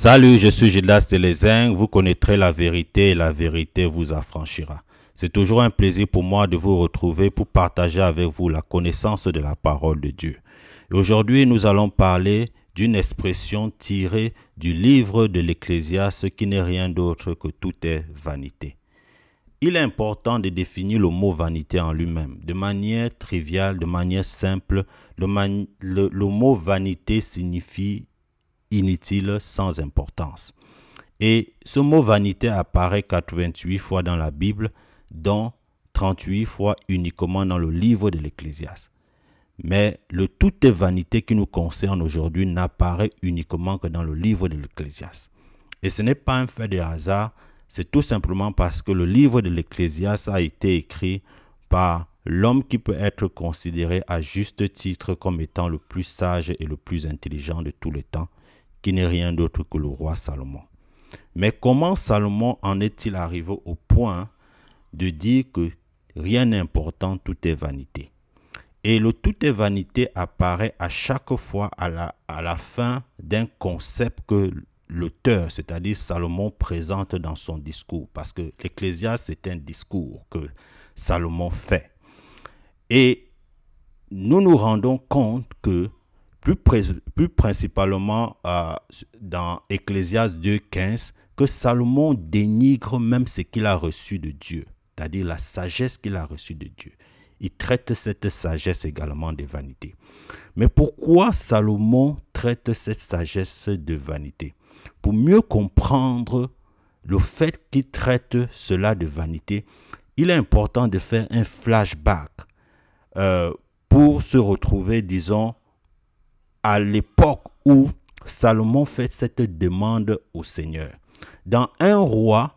Salut, je suis Gildas Télézing. Vous connaîtrez la vérité et la vérité vous affranchira. C'est toujours un plaisir pour moi de vous retrouver pour partager avec vous la connaissance de la parole de Dieu. Et aujourd'hui, nous allons parler d'une expression tirée du livre de l'Ecclésiaste qui n'est rien d'autre que tout est vanité. Il est important de définir le mot vanité en lui-même. De manière triviale, de manière simple, le mot vanité signifie inutile, sans importance. Et ce mot vanité apparaît 88 fois dans la Bible, dont 38 fois uniquement dans le livre de l'Ecclésiaste. Mais le tout est vanité qui nous concerne aujourd'hui n'apparaît uniquement que dans le livre de l'Ecclésiaste. Et ce n'est pas un fait de hasard, c'est tout simplement parce que le livre de l'Ecclésiaste a été écrit par l'homme qui peut être considéré à juste titre comme étant le plus sage et le plus intelligent de tous les temps, qui n'est rien d'autre que le roi Salomon. Mais comment Salomon en est-il arrivé au point de dire que rien n'est important, tout est vanité? Et le tout est vanité apparaît à chaque fois à la fin d'un concept que l'auteur, c'est-à-dire Salomon, présente dans son discours. Parce que l'Ecclésiaste, c'est un discours que Salomon fait. Et nous rendons compte que plus principalement dans Ecclésiaste 2,15, que Salomon dénigre même ce qu'il a reçu de Dieu, c'est-à-dire la sagesse qu'il a reçue de Dieu. Il traite cette sagesse également de vanité. Mais pourquoi Salomon traite cette sagesse de vanité? Pour mieux comprendre le fait qu'il traite cela de vanité, il est important de faire un flashback pour se retrouver, disons, à l'époque où Salomon fait cette demande au Seigneur. Dans 1 Roi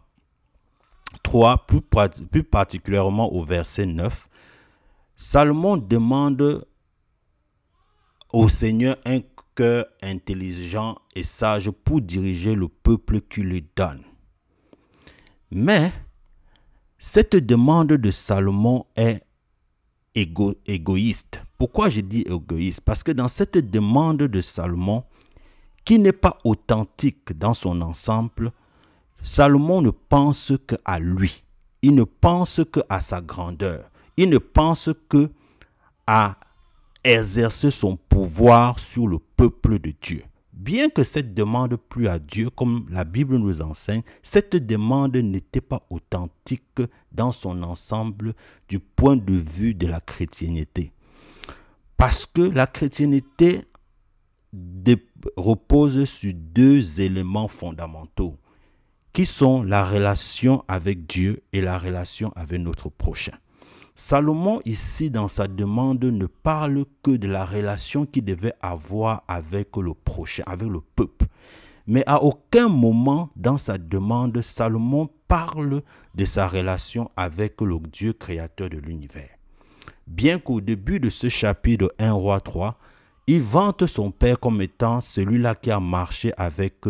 3, plus particulièrement au verset 9, Salomon demande au Seigneur un cœur intelligent et sage pour diriger le peuple qu'il lui donne. Mais cette demande de Salomon est égoïste. Pourquoi je dis égoïste? Parce que dans cette demande de Salomon, qui n'est pas authentique dans son ensemble, Salomon ne pense qu'à lui. Il ne pense qu'à sa grandeur. Il ne pense qu'à exercer son pouvoir sur le peuple de Dieu. Bien que cette demande plût à Dieu, comme la Bible nous enseigne, cette demande n'était pas authentique dans son ensemble du point de vue de la chrétienté. Parce que la chrétienté repose sur deux éléments fondamentaux, qui sont la relation avec Dieu et la relation avec notre prochain. Salomon, ici, dans sa demande, ne parle que de la relation qu'il devait avoir avec le prochain, avec le peuple. Mais à aucun moment dans sa demande, Salomon parle de sa relation avec le Dieu créateur de l'univers. Bien qu'au début de ce chapitre 1 Roi 3, il vante son père comme étant celui-là qui a marché avec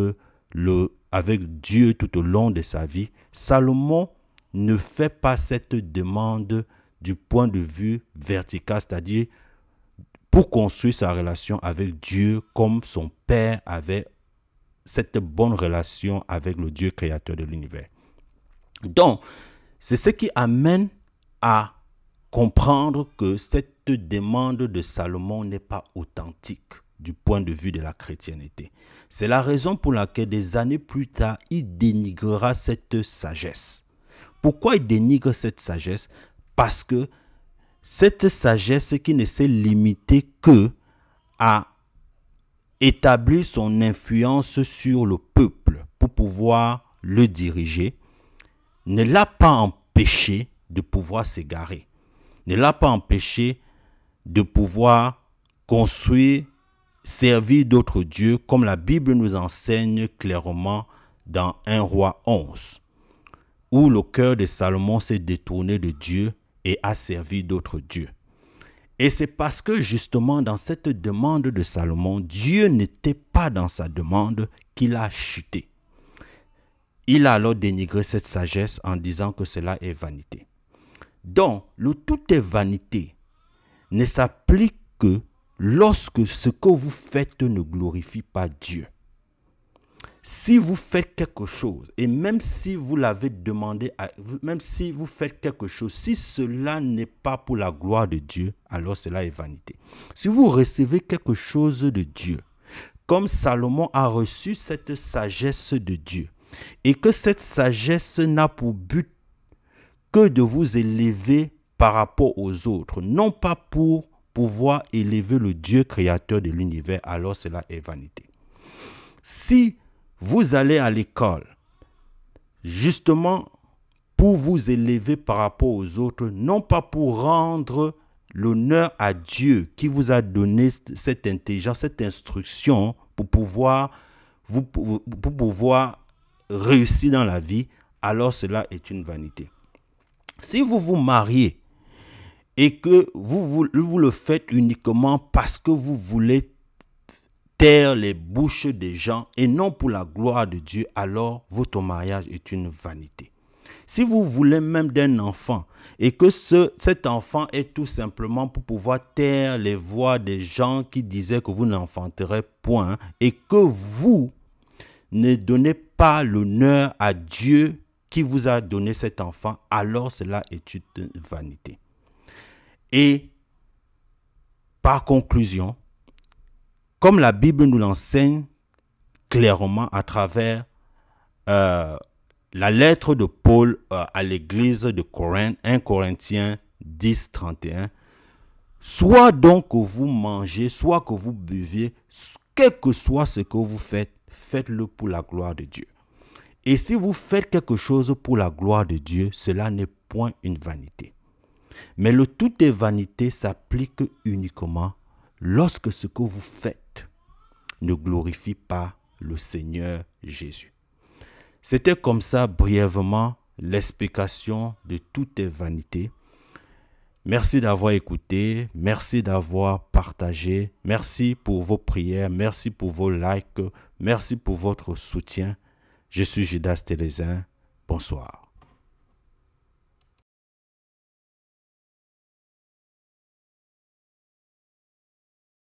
Dieu tout au long de sa vie, Salomon ne fait pas cette demande du point de vue vertical, c'est-à-dire pour construire sa relation avec Dieu comme son père avait cette bonne relation avec le Dieu créateur de l'univers. Donc, c'est ce qui amène à comprendre que cette demande de Salomon n'est pas authentique du point de vue de la chrétienté. C'est la raison pour laquelle des années plus tard, il dénigrera cette sagesse. Pourquoi il dénigre cette sagesse? Parce que cette sagesse qui ne s'est limitée que à établir son influence sur le peuple pour pouvoir le diriger, ne l'a pas empêché de pouvoir s'égarer, ne l'a pas empêché de pouvoir construire, servir d'autres dieux, comme la Bible nous enseigne clairement dans 1 Roi 11, où le cœur de Salomon s'est détourné de Dieu et a servi d'autres dieux. Et c'est parce que justement dans cette demande de Salomon, Dieu n'était pas dans sa demande qu'il a chuté. Il a alors dénigré cette sagesse en disant que cela est vanité. Donc, le tout est vanité ne s'applique que lorsque ce que vous faites ne glorifie pas Dieu. si vous faites quelque chose, et même si vous l'avez demandé, même si vous faites quelque chose, si cela n'est pas pour la gloire de Dieu, alors cela est vanité. Si vous recevez quelque chose de Dieu, comme Salomon a reçu cette sagesse de Dieu, et que cette sagesse n'a pour but que de vous élever par rapport aux autres, non pas pour pouvoir élever le Dieu créateur de l'univers, alors cela est vanité. Si vous allez à l'école, justement pour vous élever par rapport aux autres, non pas pour rendre l'honneur à Dieu qui vous a donné cette intelligence, cette instruction pour pouvoir réussir dans la vie, alors cela est une vanité. Si vous vous mariez et que vous le faites uniquement parce que vous voulez taire les bouches des gens et non pour la gloire de Dieu, alors votre mariage est une vanité. Si vous voulez même d'un enfant et que cet enfant est tout simplement pour pouvoir taire les voix des gens qui disaient que vous n'enfanterez point et que vous ne donnez pas l'honneur à Dieu qui vous a donné cet enfant, alors cela est une vanité. Et par conclusion, comme la Bible nous l'enseigne clairement à travers la lettre de Paul à l'église de Corinthe, 1 Corinthiens 10, 31, soit donc que vous mangez, soit que vous buvez, quel que soit ce que vous faites, faites-le pour la gloire de Dieu. Et si vous faites quelque chose pour la gloire de Dieu, cela n'est point une vanité. Mais le tout est vanité s'applique uniquement lorsque ce que vous faites ne glorifie pas le Seigneur Jésus. C'était comme ça brièvement l'explication de toutes les vanités. Merci d'avoir écouté, merci d'avoir partagé, merci pour vos prières, merci pour vos likes, merci pour votre soutien. Je suis Judas Télézin. Bonsoir.